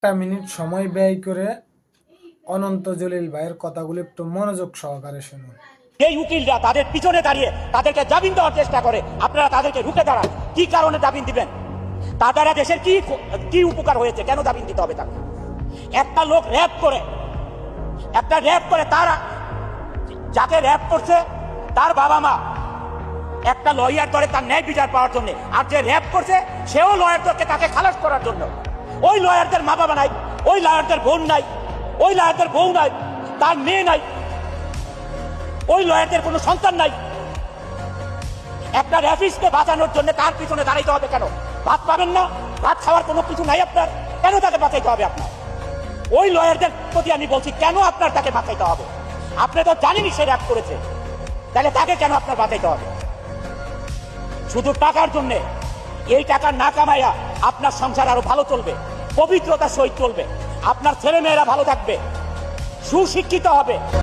একটা মিনিট সময় ব্যয় করে অনন্ত জলিল ভাইয়ের কথাগুলো একটু মনোযোগ সহকারে শুনুন। এই উকিলরা তাদের পিছনে দাঁড়িয়ে তাদেরকে জামিন দেওয়ার চেষ্টা করে, আপনারা তাদেরকে রুখে দাঁড়ান। কি কারণে জামিন দিবেন? তার দ্বারা দেশের কি উপকার হয়েছে? কেন জামিন দিতে হবে তাকে? একটা লোক র্যাপ করে তারা যাকে র্যাপ করছে তার বাবা মা একটা লয়ার ধরে তার ন্যায় বিচার পাওয়ার জন্য, আর যে র্যাপ করছে সেও লয়ার ধরকে তাকে খালাস করার জন্য। ওই লয়ারদের মা বাবা নাই, ওই লয়ারদের বোন নাই, ওই লয়ারদের বউ নাই, তার মেয়ে নাই, ওই লয়ারদের কোনো সন্তান নাই। একটা র্যাপিস্টকে বাঁচানোর জন্য তার পিছনে দাঁড়াইতে হবে কেন? ভাত পাবেন না, ভাত খাওয়ার কোনো কিছু নাই আপনার, কেন তাকে বাঁচাইতে হবে আপনার? ওই লয়ারদের প্রতি আমি বলছি, কেন আপনার তাকে বাঁচাইতে হবে? আপনি তো জানেনই সে র্যাপ করেছে, তাহলে তাকে কেন আপনার বাঁচাইতে হবে? শুধু টাকার জন্য। এই টাকা না কামাইয়া আপনার সংসার আরো ভালো চলবে, পবিত্রতার সহিত চলবে, আপনার ছেলে মেয়েরা ভালো থাকবে, সুশিক্ষিত হবে।